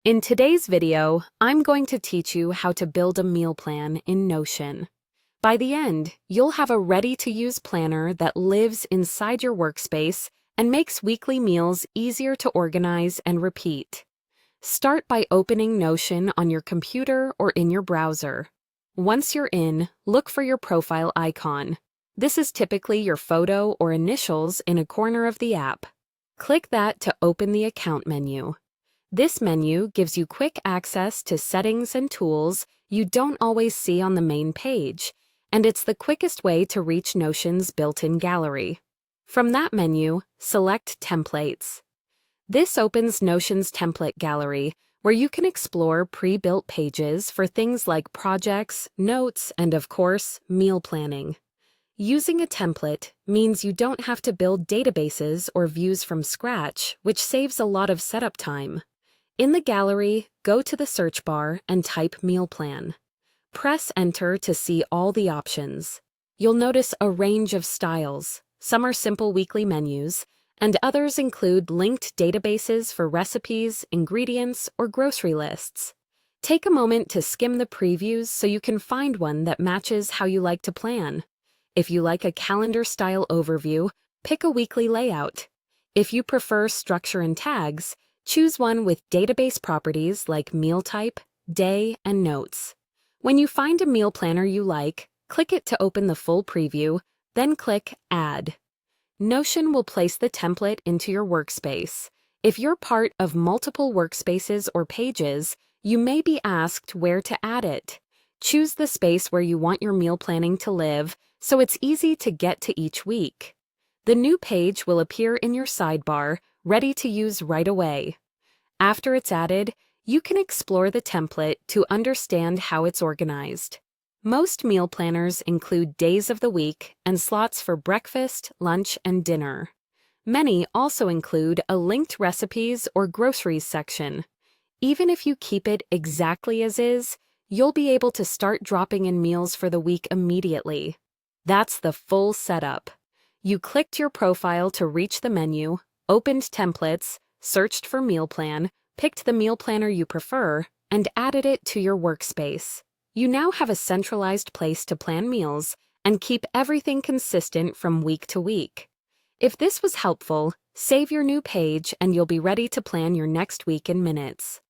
In today's video, I'm going to teach you how to build a meal plan in Notion. By the end, you'll have a ready-to-use planner that lives inside your workspace and makes weekly meals easier to organize and repeat. Start by opening Notion on your computer or in your browser. Once you're in, look for your profile icon. This is typically your photo or initials in a corner of the app. Click that to open the account menu. This menu gives you quick access to settings and tools you don't always see on the main page, and it's the quickest way to reach Notion's built-in gallery. From that menu, select Templates. This opens Notion's template gallery, where you can explore pre-built pages for things like projects, notes, and of course, meal planning. Using a template means you don't have to build databases or views from scratch, which saves a lot of setup time. In the gallery, go to the search bar and type Meal Plan. Press Enter to see all the options. You'll notice a range of styles. Some are simple weekly menus, and others include linked databases for recipes, ingredients, or grocery lists. Take a moment to skim the previews so you can find one that matches how you like to plan. If you like a calendar-style overview, pick a weekly layout. If you prefer structure and tags, choose one with database properties like meal type, day, and notes. When you find a meal planner you like, click it to open the full preview, then click Add. Notion will place the template into your workspace. If you're part of multiple workspaces or pages, you may be asked where to add it. Choose the space where you want your meal planning to live, so it's easy to get to each week. The new page will appear in your sidebar, ready to use right away. After it's added, you can explore the template to understand how it's organized. Most meal planners include days of the week and slots for breakfast, lunch, and dinner. Many also include a linked recipes or groceries section. Even if you keep it exactly as is, you'll be able to start dropping in meals for the week immediately. That's the full setup. You clicked your profile to reach the menu, opened Templates, searched for Meal Plan, picked the meal planner you prefer, and added it to your workspace. You now have a centralized place to plan meals and keep everything consistent from week to week. If this was helpful, save your new page and you'll be ready to plan your next week in minutes.